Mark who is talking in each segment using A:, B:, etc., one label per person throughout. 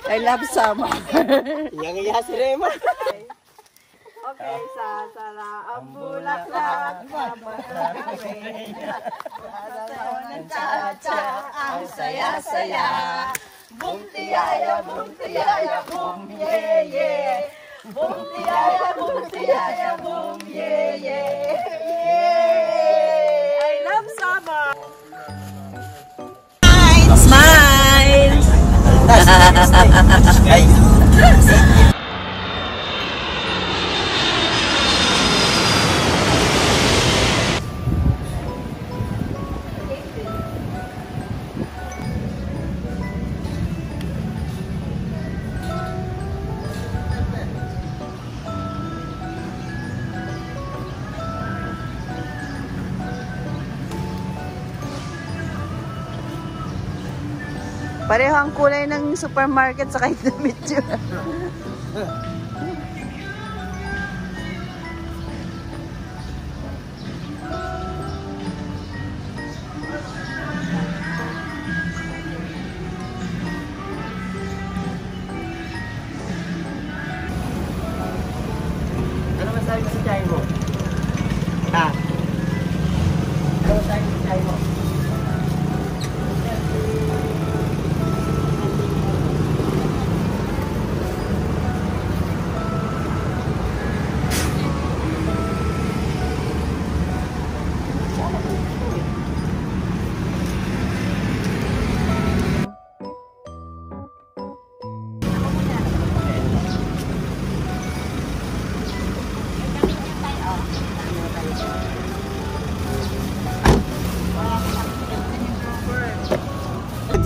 A: I love summer.
B: Yang iya si Rema.
A: Okay, sasara ang bulaklak, ng cha-cha, ang saya-saya. Bum tiyaya, bum tiyaya, bum ye-ye. Bum tiyaya, bum ye-ye. I love summer. Smile!
B: Ay.
A: Pareho ang kulay ng supermarket sa kahit damit yun.
B: Ano masabi mo sa tiyahin mo? Ha? Ano masabi mo sa tiyahin mo?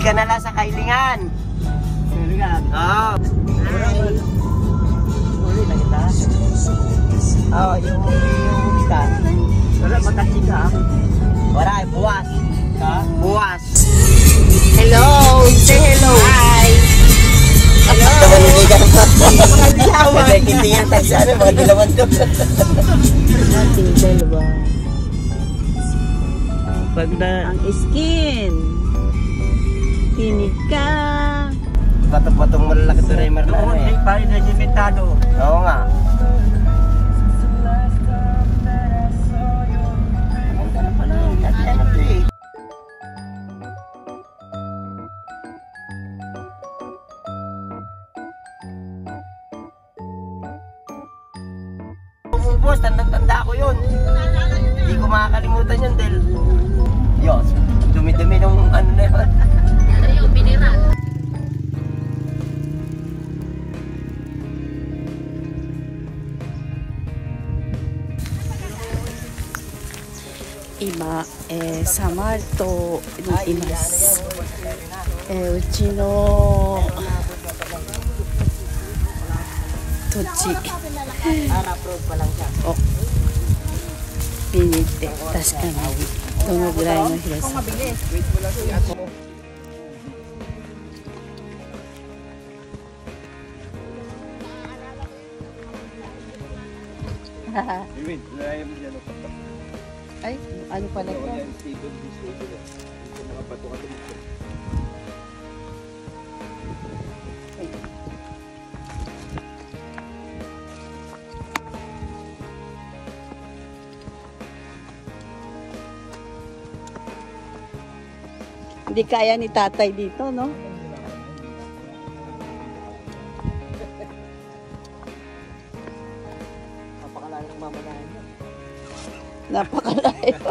B: Ka na lang sa kailingan. Kailingan? Oo. Uli na kita. Oo, yung ka. Wala, mataksi ka. Wala, buwas. Ka? Buwas.
A: Hello! Say hello! Hi!
B: Hello! Mga dilawan. Kasi kitingan tayo sa ano, mga dilawan to.
A: Ating dalawa.
B: Pag na...
A: Ang skin. Tinig ka.
B: Batong-batong malalaki ito Remer na ano eh. Hindi pa rin najimentado. Oo nga. Maganda na pala. Dati ano ito eh. Bumubos, tanda-tanda ko yun. Hindi ko makakalimutan yun dahil Diyos, dumi-dumi nung ano na yun.
C: Yung mineral.
A: Ima, samar to imasu. Uchi no tochi.
B: Approve pa lang siya.
A: Oh. Pinite, tasukani. どのぐらいの広さ。Ay, ano pala ito? Hindi kaya ni tatay dito, no?
B: Napakalayo ng mamanahin niya.
A: Napakalayo.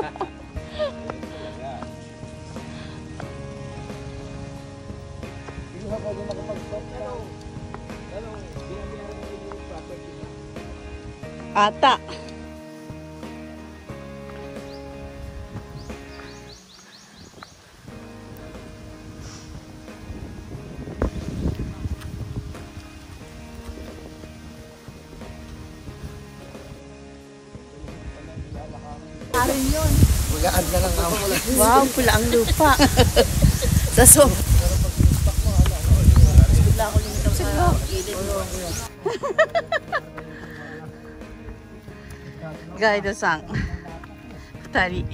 A: Ata.
B: Magaan na lang ako.
A: Wow, pula ang lupa. Sa so. Bigla ako lumitaw sa ilid mo. Guide-san. 2人.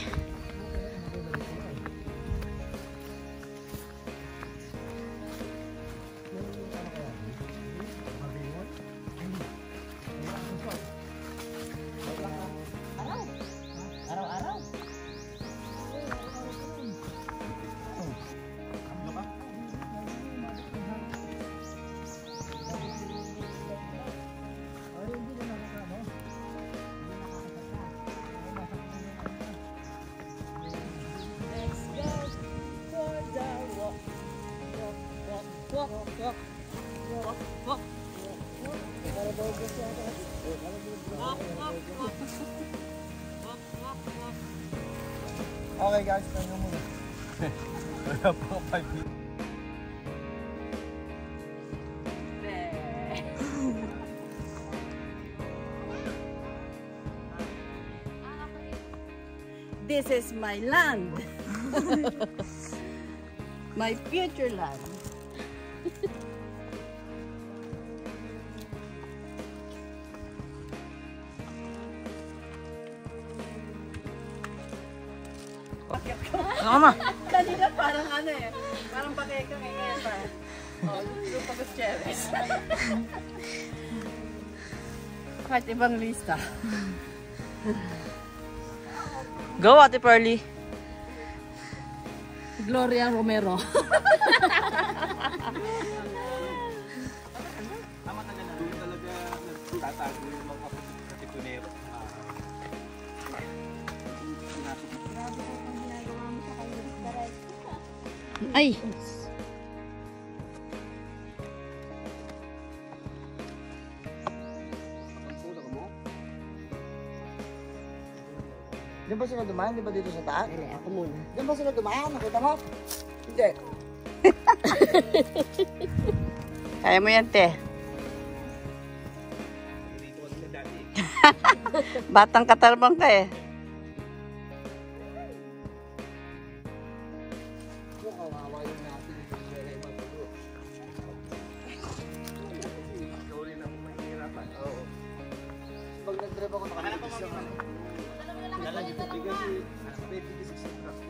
B: Okay guys, tayo muna. Wala pa 5 minutes.
A: This is my land. My future land.
B: Mama!
A: Kanina parang ano eh. Parang pakekang eh. Ngayon pa. Oh, lupa Gutierrez. Kahit ibang lista. Go, Ate Pearly. Gloria Romero.
B: Tama talaga. Doon talaga nagtatago yung mga katipunero.
A: Ay!
B: Diyan ba sila dumaan? Di ba dito sa taas?
A: Dali, ako muna.
B: Diyan ba sila dumaan? Nakita mo? Hindi.
A: Kaya mo yan, te. Batang katarbang ka eh.
B: Kawawa yung natin. Ikaw rin ang mahihirapan. Oo. Pag nag-drive ako, nakalimutan ako. Lalagyan ko kasi 26 trucks.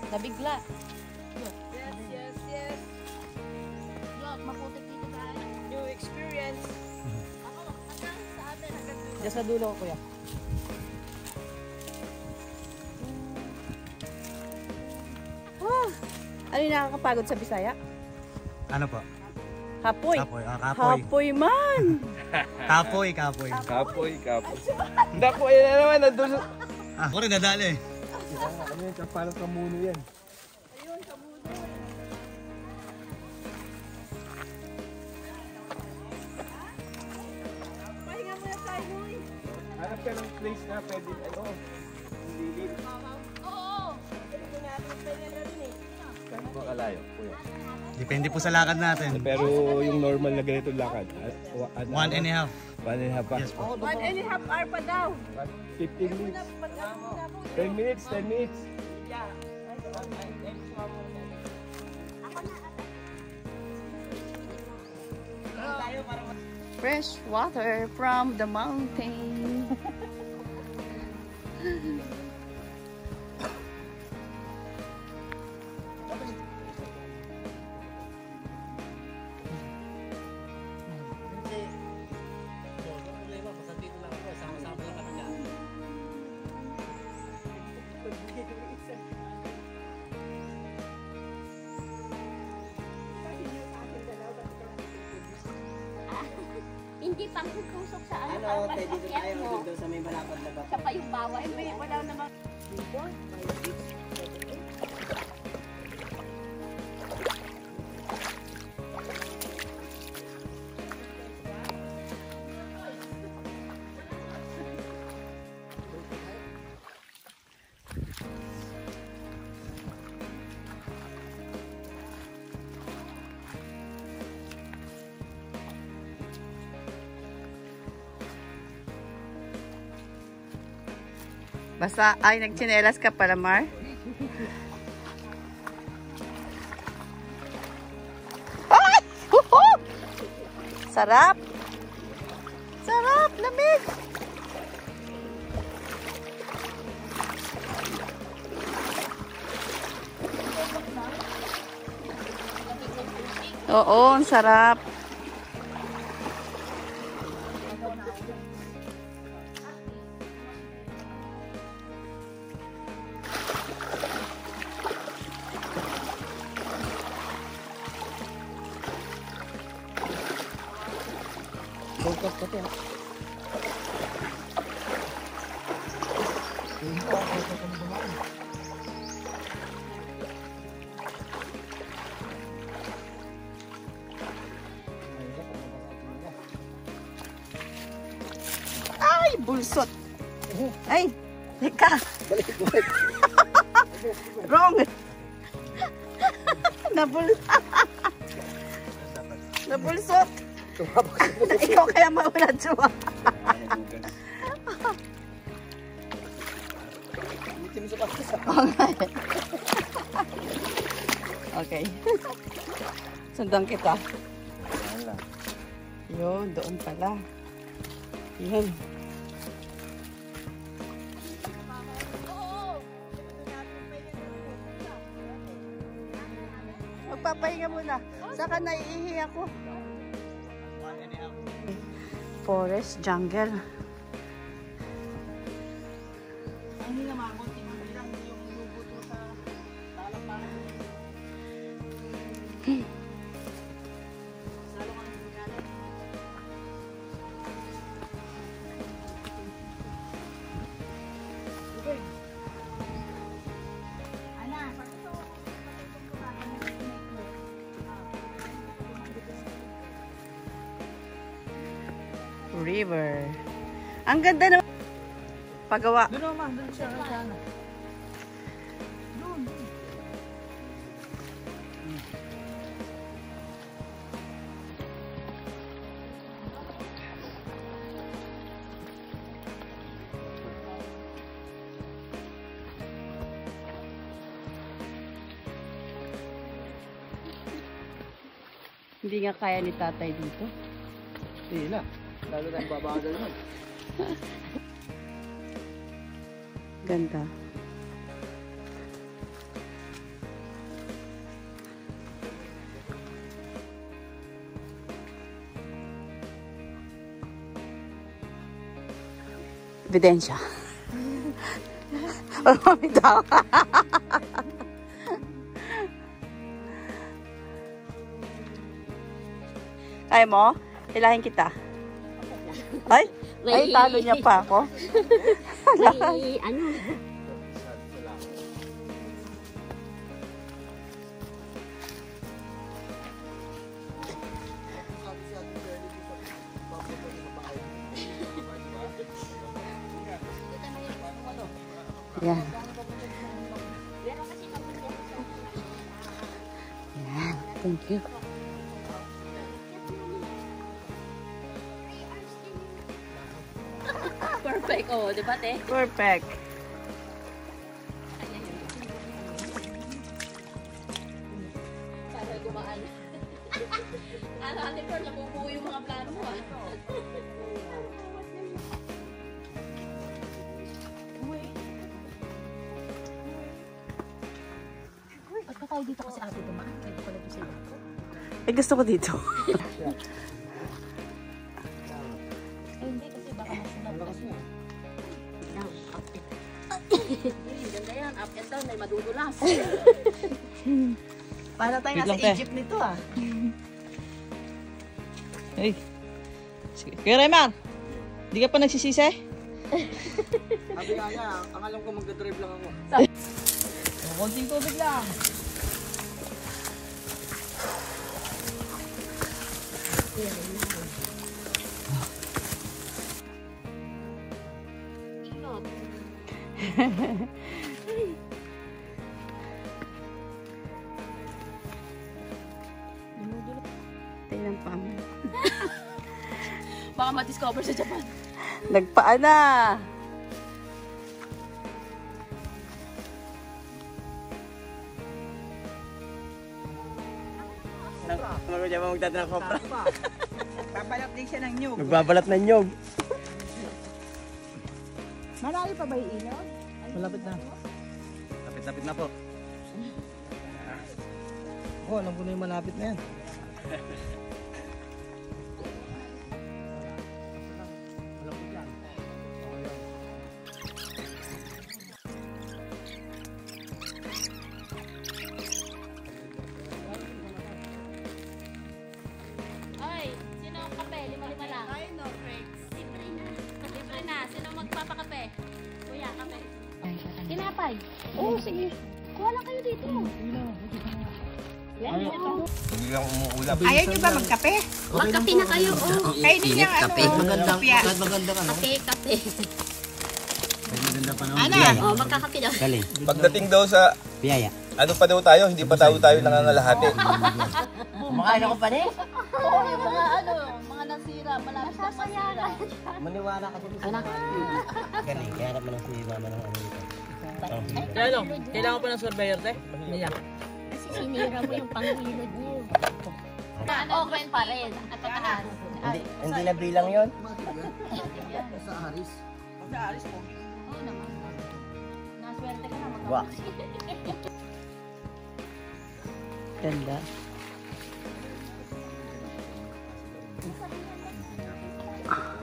A: Nabigla.
C: Yes. Look, maputik dito tayo.
A: New experience.
C: Ako, hanggang sa atin, hanggang dulo.
A: Diyan sa dulo ko, kuya. Ano yung nakakapagod sa Bisaya?
B: Ano po?
A: Hapoy.
B: Kapoy. Kapoy.
A: Hapoy man.
B: Kapoy. Kapoy.
D: Kapoy. Hindi po, yan na naman. Nandun sa...
B: Ako rin nadali.
D: Ano yan? Parang kamuno yan.
A: Ayun, kamuno. Pahinga muna tayo, Noy.
D: Hanap ka ng place na pwede, lilit.
C: Oo.
D: Kaya ba kalayo, kuya?
B: Depende po sa lakad natin.
D: Pero yung normal na ganito lakad,
B: 1.5.
D: 1.5 pa.
B: Yes po.
A: 1.5 hour pa daw.
D: 15 minutes. 10 minutes, 10 minutes.
A: Fresh water from the mountain.
C: Hindi pang tutusok sa ano,
B: Ano,
C: pang
B: pwede dito
C: pasakyat
B: tayo
C: mo.
B: dito sa may balakad na ba?
C: Siya pa yung bawal.
A: Wala naman. Basta, ay, nagtsinelas ka pala, Mar. Ay! Huhu! Sarap! Sarap! Lamig! Oo, ang sarap.
B: Bukas ka to.
A: Ay, bulsot. Ay, teka. Wrong. Nabulsot. Ikaw kaya mauna, Chua. Okay. Sundan kita. Yun, doon pala. Yun. Magpapahinga muna. Saka naiihi ako. Forest, jungle. Ang hinamangon, tingnan lang yung lubuto sa talapakan. Salo ka ng galit. Okay. Ana, river. Ang ganda naman. Pagawa.
B: Doon naman, doon siya. Doon.
A: Hindi nga kaya ni tatay dito.
B: Hindi na. Lalo tayong babagal nun.
A: Ganda. Ebidensya. Bitaw. Kaya mo? Hilahin kita. Ay, talo niya pa ako.
C: May ano?
A: Yan. Yan. Thank you.
C: Perfect. Oh, di ba, te?
A: Perfect.
C: Sana gumaan. Ano, Ate Pearl, nabubuo yung mga plano mo, ah. Ba't pa tayo dito kasi ate dumaan? Pwede pala doon sa'yo.
A: Eh, gusto ko dito.
C: Hindi kasi baka masunod kasi. Down, up and ganda yan, up and down, may madudulas.
A: Para tayo
B: Wait
A: nasa
B: lang, te.
A: Egypt nito ah.
B: Hey. Kuya Raymar, di ka pa nagsisisi?
D: Sabi nga niya, ang alam ko magdadrive lang ako.
B: Konting tubig lang.
A: Tingnan pa mo.
C: Baka ma-discover sa Japan.
A: Nagpaan na.
B: Ano siya ba magdadala ng kopra?
A: Papalat din siya ng nyug.
B: Nagbabalat ng nyog.
A: Marami pa ba yung ilaw?
B: Malapit na. Lapit-lapit na po. Oh, alam ko na yung malapit na yan. Malapit yan.
C: Ay, sino ang kape? Lima-lima lang.
A: Ay, no.
C: tinapay. Oo, sige. Kuha lang kayo dito. Yan,
D: Hindi lang umuulap.
A: Ayaw nyo ba magkape?
C: magkape na kayo. Oh.
A: Kainin niya
B: Kape. Magandang,
A: Lumpia.
B: magandang ano.
C: Kape.
B: Maganda pa naman.
A: Ano?
B: Biyaya.
C: Oh, magkakape daw.
B: Galing.
D: Pagdating daw sa
B: Biyaya.
D: ano pa daw tayo, hindi pa tayo nangangalahati.
B: Kumakain ako pa rin.
A: Oo, yung mga mga nasira, malapit na masira.
B: Maniwala ka dito.
C: Anak.
B: Galing. Kaya naman ang si mama ng ano dito.
E: Kaya kailangan pa ng surveyor, te? Niya.
C: Kasi sinira mo yung panghilod niyo. Okay pa rin. At pataas.
B: Hindi na bilang yon.
C: Oo naman. Naswerte ka na
B: Wow. Ganda.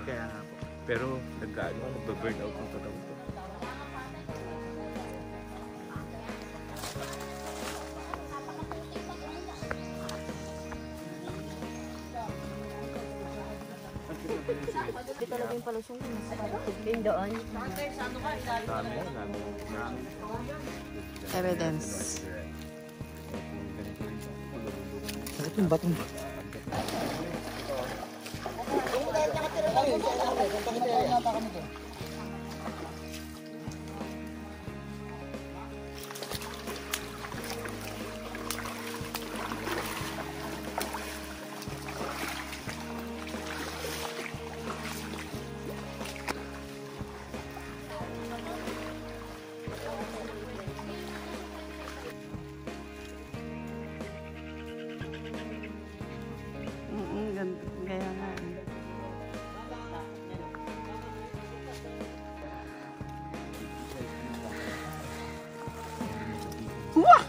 D: Kaya nga po. Pero nagba-burn out ng totoo to.
C: Ito talaga yung palusyon ko. Yung doon.
A: Evidence.
B: Bakit yung batong?
A: Gaya nga. Wah!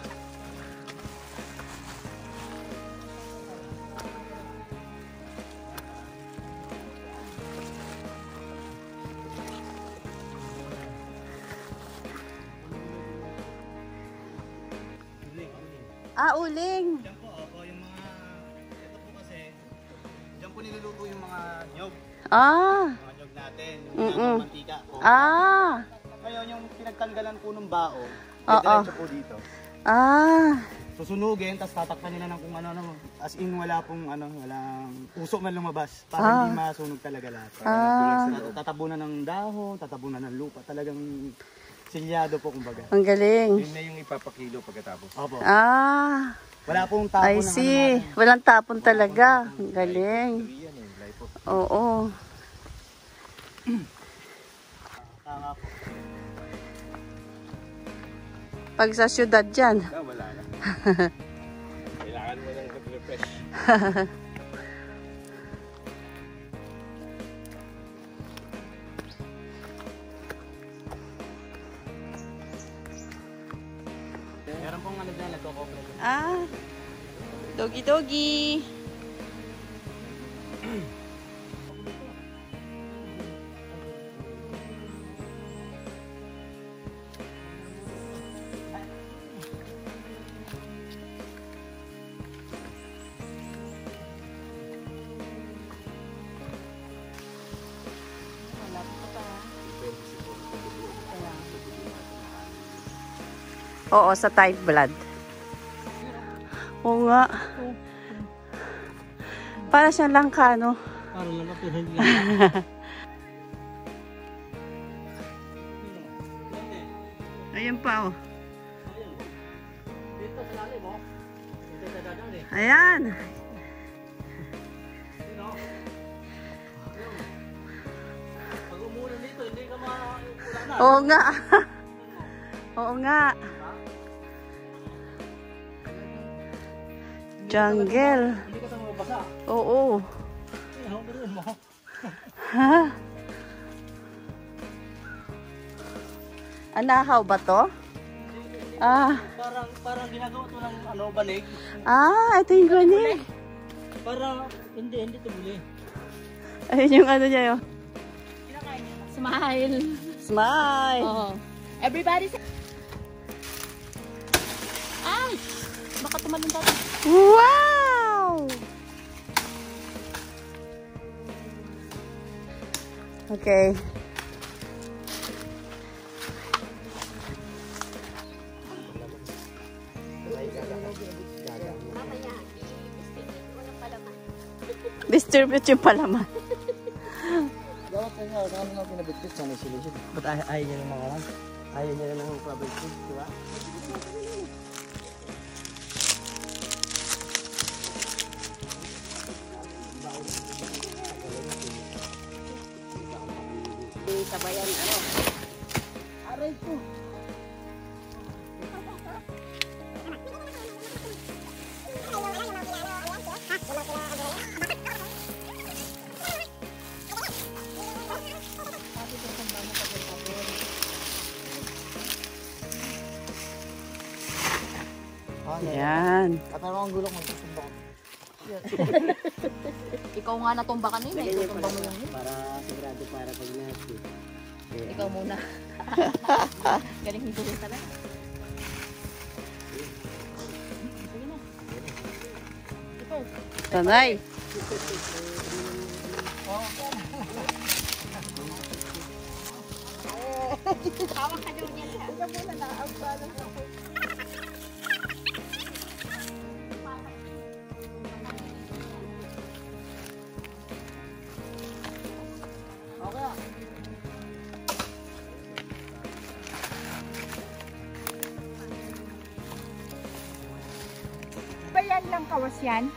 A: Uling.
B: Diyan po, opo, yung mga, ito po kasi, diyan po niluluto yung mga nyog. Mga nyog natin, yung ginagawang mantika po. Ngayon, yung pinagtanggalan po ng bao, diretso po dito. Susunugin, tapos tatakpan nila ng kung ano, as in wala pong walang puso man lumabas, para hindi masunog talaga lahat. Tatabunan ng dahon, tatabunan ng lupa, talagang silyado po kumbaga.
A: Ang galing.
D: Yun na yung ipapakilo pagkatapos.
B: Opo.
A: Wala
B: pong tapon.
A: I see. Walang tapon talaga. Ang galing. Oo.
B: Tama po.
A: Pag sa syudad dyan.
D: Wala na. Kailangan mo nang mag-refresh.
B: Meron pong dyan, nagko-cover.
A: Doggy. Oo, sa type blood. Oo nga. Para siyang langka, no?
E: Para lang matuhin lang.
A: Ayun pa, oh.
E: Dito sa lalim, oh. Dito sa dadang, eh.
A: Ayan.
E: Pag umulan dito, hindi ka maulan na.
A: Oo nga. Oo nga. Jungle.
E: Hindi ka sa mabasa.
A: Oo.
E: Ano ba rin mo?
A: Ha? Anahaw ba to?
E: Parang ginagawa to ng banig.
A: Ito yung gani.
E: Para hindi tubuli.
A: Ayun yung ano niya yun.
C: Smile.
A: Smile.
C: Oh. Everybody say... Ay! Baka tumalon tayo.
A: Wow! Okay.
C: Mamaya, walang palaman.
A: Distribute yung palaman.
B: Dapat kanya, kami nga pinabigtis na may solution. Ba't ayaw niya ng mga lang? Ayaw niya ng pabigtis, di ba?
C: Sabayan, ano?
B: Aray ko!
A: Yan.
B: At ano ang gulong mo? Susumbang.
C: Ikaw nga natumba kanina, itutumba mo yung
B: Para sigurado para pag nasi.
C: ikaw muna. Galing ni Duro talaga. Sige na. Ito.
A: Tanay.
C: Tawag ka doon yan. Ikaw muna nakaagbalan ako.
F: Bayan lang kawas yan.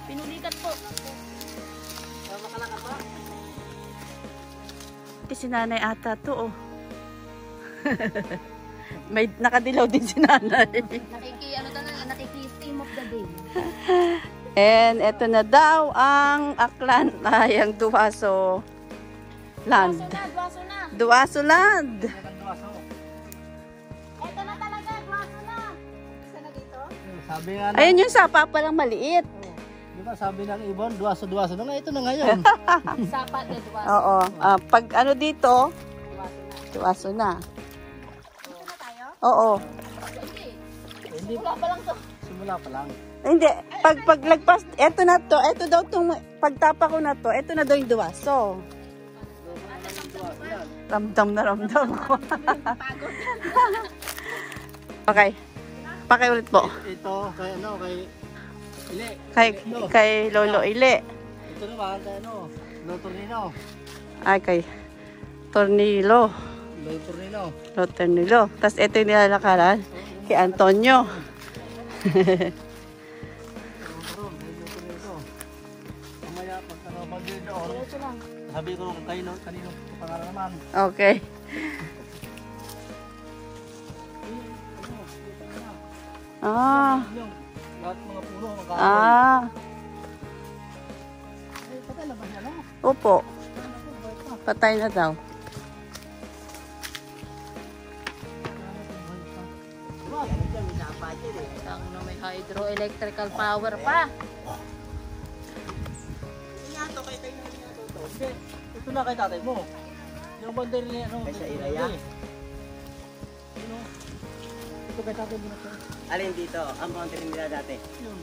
C: Pinulikat po.
A: Si nanay ata to, oh. May nakadilaw din si nanay.
C: Nakiki-steam of the day.
A: And eto na daw ang Aklan, ay ang Duwaso Land.
C: Duwaso na.
A: Duwaso Land.
C: Ito na talaga, duwaso na. Isa na dito?
B: Sabi nga na,
A: Ayun yung sapa palang maliit.
B: di ba sabi ng ibon, duwaso-duwaso na nga, ito na ngayon.
C: Sapat na duwaso.
A: Oo. Pag ano dito,
C: Duwaso na.
A: Duwaso na.
C: Dito na tayo?
A: Oo.
C: Hindi.
B: Hindi,
C: Wala pa lang to.
B: simula pa lang.
A: Hindi. Paglagpas, eto na to. Eto daw tong, pagtapa ko na to, eto na daw yung Duwaso. Ramdam na ramdam ko. Okay. Pakiulit po.
B: Ito, kay ano, kay Ile.
A: Kay Lolo Ile.
B: Ito naman, kay ano, Lotornino.
A: Ay, kay Tornilo.
B: Lotornino.
A: Tornilo. Tapos ito yung nilalakaran. Kay Antonio.
B: Lotornino. Mamaya, pag ano, mag-doon. Sabi ko kung kanino pangalan naman.
A: Okay. Ah.
B: Yung lahat mga puno, magkakaroon.
A: Ah.
B: Eh, patay na ba siya, no?
A: Opo. Patay na daw.
B: Diba? Diyan, may nakapagod eh.
C: Ang may hydroelectrical power pa.
B: Hindi, ito na kay tatay mo. Yung bandera niya, ano? Kaya sa Iraya? Ito kay tatay mo na siya.
G: Alin dito? Ang boundary nila dati.
B: Yun.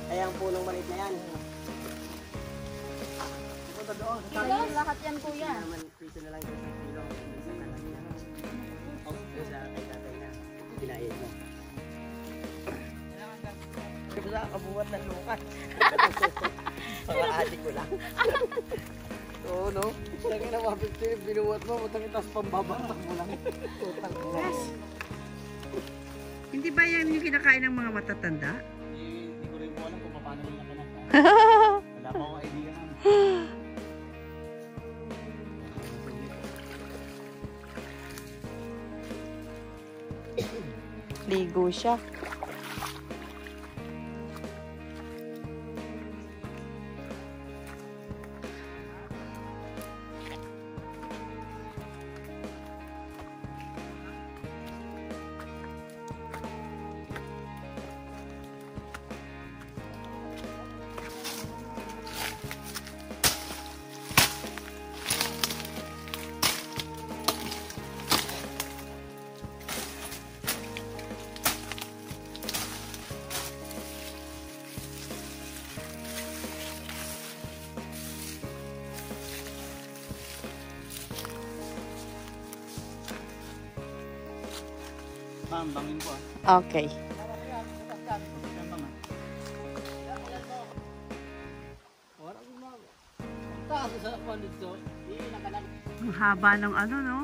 G: Ay, ang punong maliit na yan.
B: Punta doon.
C: Lahat yan, kuya.
G: Naman, piso na lang yung kilo. Isa na lang yan. Okay, sa kay tatay na pinayad mo. Wala kabuhat ng lukas. Pang-adik ko lang.
B: Oo, no? Lagi na mapipili, binuwat mo, matangin tas pambabatak mo lang. Utang mo.
A: Hindi ba yan yung kinakain ng mga matatanda?
B: Hindi ko rin po alam kung paano nila kinakain. Wala pa akong idea.
A: Ligo siya.
B: Bangin po
A: Okay. Ang haba ng ano, no?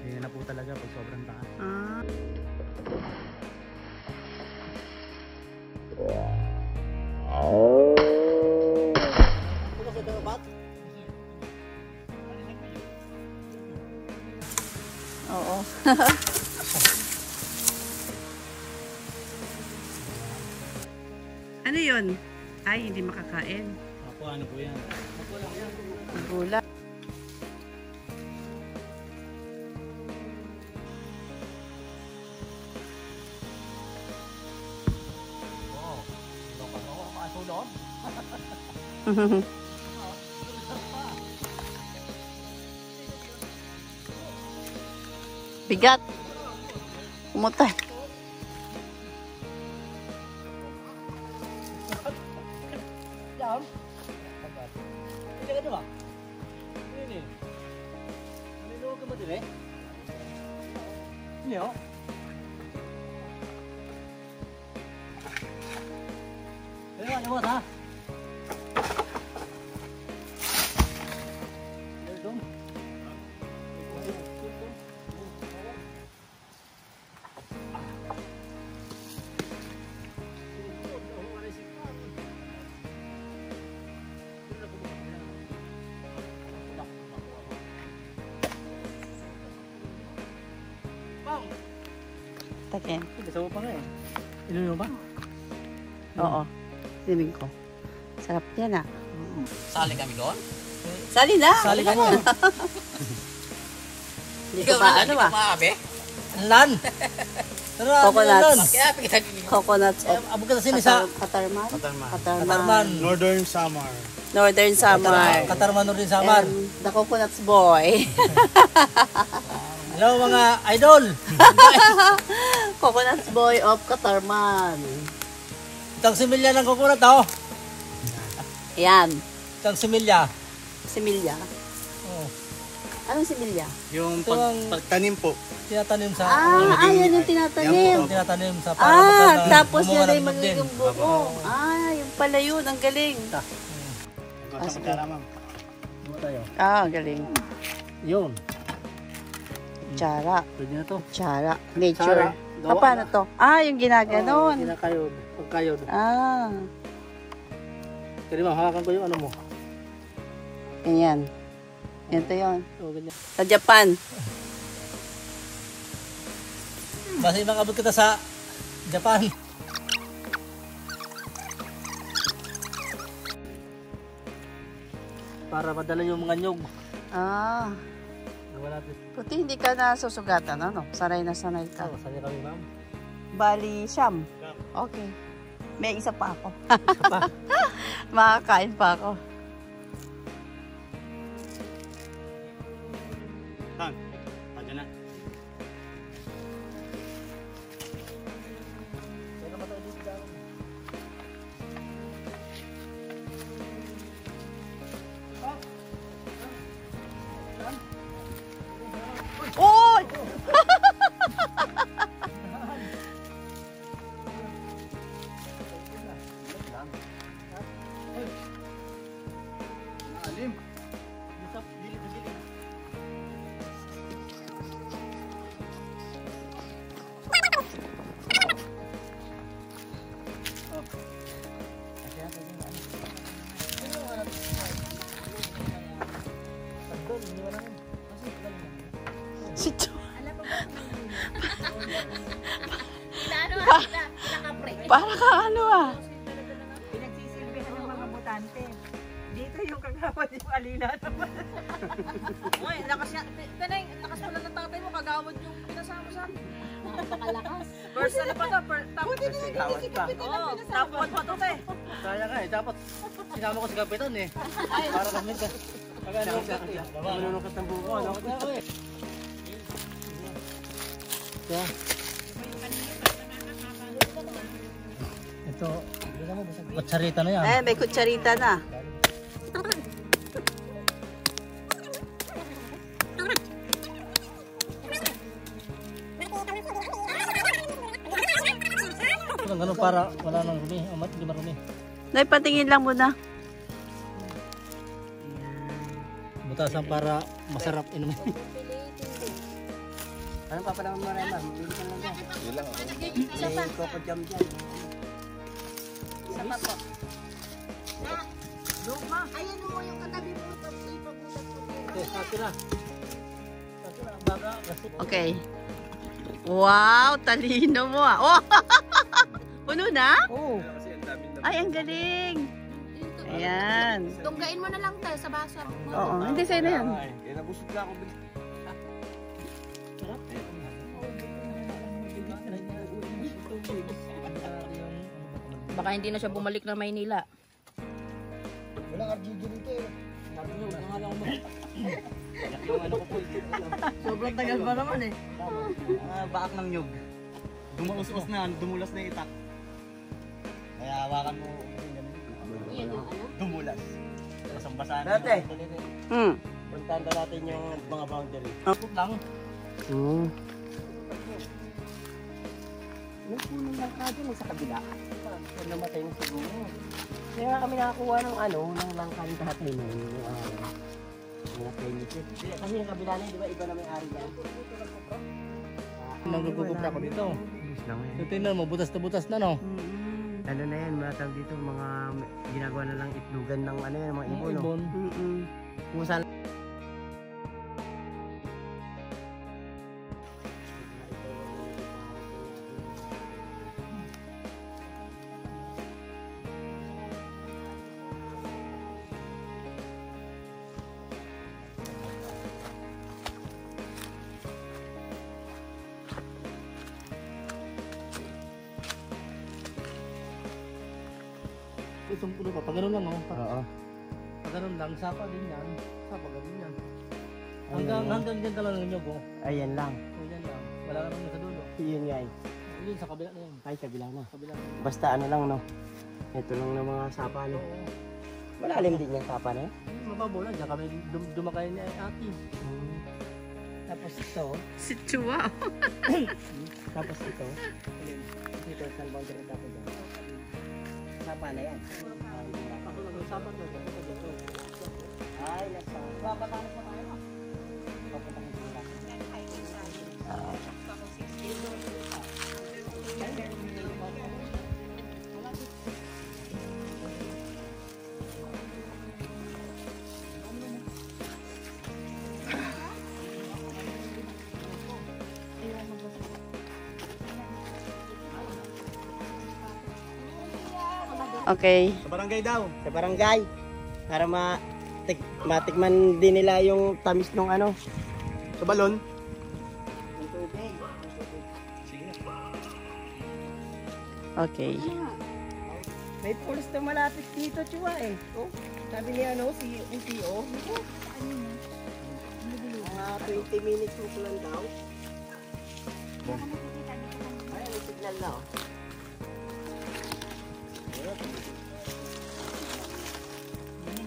B: Ganyan na po talaga pag sobrang taas.
A: Ah. Oo. Ano yun? Ay, hindi makakain.
B: Ako, ano po yan?
A: Gula. Bigat. Umutay.
E: Hindi ka diba? Ini. Nalilo ka ba dire? Ini oh. Ayo, ano ha? Dong.
A: Takin.
E: Gusto mo pa nga eh. Inuno ba?
A: Oo. Sinimin ko. Sarap yan ah.
G: Sali kami doon?
A: Sali na.
E: Sali ka mo.
A: Hindi ko pa ano ah.
G: Maabi?
E: Lan! Tara,
A: Coconuts.
G: Kaya pagkita din.
A: Coconuts of
E: Abog ka sa sinisa.
A: Katarman.
E: Katarman.
B: Northern Samar.
A: Northern Samar.
E: Katarman Northern Samar.
A: And the Coconuts Boy.
E: Hello mga idol!
A: Coconuts Boy of Katarman.
E: Itang similya ng kukunat oh.
A: Yan.
E: Itang similya.
A: Similya.
E: Oh.
A: Anong similya?
B: Yung
E: Ito ang
B: pagtanim po.
E: tinatanim sa...
A: Yan yung tinatanim.
E: Yung tinatanim sa para
A: Tapos
E: gumawa
A: yan ay
E: ng budin.
A: magiging buo. Yung pala yun. Ang galing.
B: Ito sa kutsara, ma'am.
E: Ano tayo?
A: Ang galing.
E: Yun.
A: Tsara.
E: Pwede na to.
A: Tsara. Nature.
E: Tsara. Gawa
A: Paano to? Yung ginaganon.
E: Kinakayod. Pagkayod. Kaya ma'am, hawakan ko yung ano mo.
A: Ganyan. Ito yun.
E: Oh, ganyan.
A: Sa Japan.
E: Basta ibang abot kita sa Japan. Para madala yung mga nyog. Wala natin.
A: Puti hindi ka na susugatan, ano? Sanay na sanay ka.
E: Oh, sanya kami ma'am.
A: Bali, siyam. Okay. May isa pa ako. Makakain pa ako.
B: Bang. Pwede na.
A: Oy!
B: Alim.
A: Si Jo. Para ka ano ah.
F: Pinagsisilbihan ng mga botante. Dito yung kagawad yung alila naman.
A: Uy, lakas nga. Tanay, lakas pala ng tatay mo. Kagawad yung pinasama sa amin.
C: Napakalakas.
A: First ano pa to? Top 1 pa to te.
E: Kaya nga eh, dapat sinama ko si Kapitan eh. Para kami ka. Pag-anukat eh. Manunukat ng buko. Anukat ako eh. Yeah. Ito, kutsarita na yan.
A: May kutsarita na.
E: para wala nang rumi. Amat, hindi marumi.
A: Nay, patingin lang muna.
E: Butasan para masarap inumin.
G: Ano pa pala mo rin, Bili ka lang dyan.
D: Yun lang.
G: May coco jam dyan.
C: Isa pa po. Ayan mo yung katabi mo.
E: Okay, sati na. Baga, kasi.
A: Okay. Wow, talino mo ah. Oh! Puno na?
E: Oo.
D: Kasi ang daming
A: Ay, ang galing. Ayan.
C: Tunggain mo na lang tayo sa baso.
A: Oo, hindi sa'yo na yan.
D: Eh, nabusog na ako.
C: Baka hindi na siya bumalik na Maynila.
E: Walang RGG dito eh. Sabi niyo, wala nga lang yung ano ko po.
G: Sobrang tagal pa naman eh.
B: Baak ng nyug. Dumaus-us na, dumulas na yung itak. Kaya hawakan mo.
C: Yan yung ano?
B: Dumulas. Basang-basahan.
G: Dati,
E: Puntahan na natin yung mga boundary.
B: Kapot lang.
G: may puno lang ka dyan sa kabila. Kung namatay na siguro. Kaya nga kami nakakuha ng ng langka ni tatay mo. Mga primitive. Kasi yung kabila na, di ba, iba na may ari yan.
E: Nagugupra ako dito. Tingnan mo, butas na no?
G: Ano na yan, matang dito, mga ginagawa na lang itlugan ng mga ibon. No?
E: Ibon.
G: Kung saan
E: Itong puno pa, pag ganun lang no?
G: oo.
E: Pag ganun lang, sapa din yan. Sapa ganun yan.
G: Ayan.
E: Hanggang dyan talaga ng nyog oh.
G: Ayan lang.
E: Yan lang. Wala ka naman sa dulo.
G: Yun nga eh.
E: Yun sa kabila na yan.
G: Ay, kabila na.
E: Kabila.
G: Basta ano lang, no? Ito lang ng mga sapa, no? Malalim din yung sapa na yun.
E: Mababaw lang. Diyan kami dumakain ni ate.
G: Tapos ito,
A: Si Chua.
G: tapos ito. Ito, saan boundary ako dyan? Sapa na yan.
E: Ako lang yung sapat na.
G: Ay, nasa.
E: Papatakas na tayo.
G: Papatakas na lang.
A: Okay.
B: Sa barangay daw.
G: Sa barangay. Para matikman din nila yung tamis ng
B: Sa balon.
A: Okay.
G: May pulis na malapit dito, Chua eh. Oh, sabi niya si CEO. Mga 20 minutes mo lang daw. Ay, may signal na oh.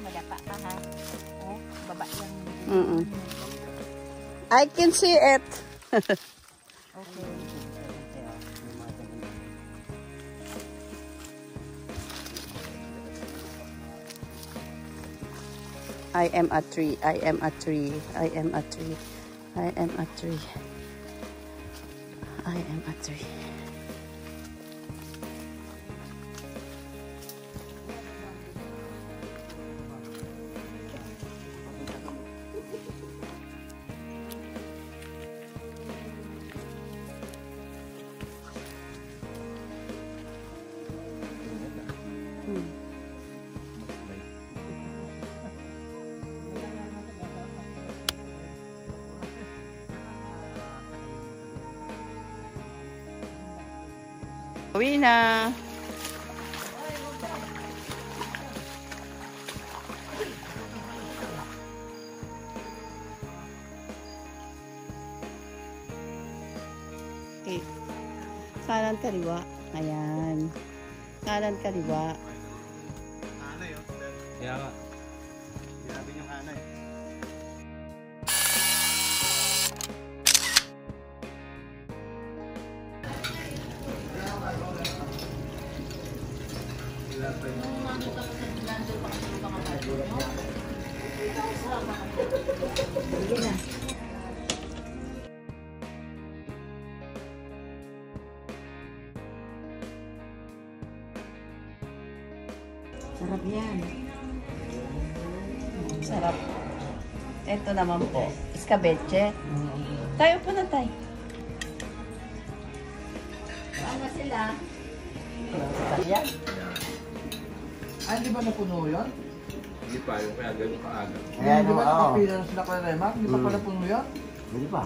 C: Madapa pa ha. Oh, baba yung...
A: I can see it. I am a tree. I am a tree. I am a tree. I am a tree. I am a tree. Uwi na. Okay. Kanan kaliwa. Ayan. Kanan kaliwa.
B: Ano yun?
E: Kaya nga.
B: Sinabi niyong ano eh.
F: Sige na. Sarap yan.
A: Sarap. Ito naman po. Escabeche. Tayo po na tayo.
C: Ano sila?
G: Kaya,
E: Ay, di ba napuno yun?
D: Hindi pa, yung kaya ganun kaaga.
G: ayan
E: Di
G: o,
E: ba
G: oo.
E: nakapila na sila kay Remark? Di ba pala puno yun?
G: Hindi pa.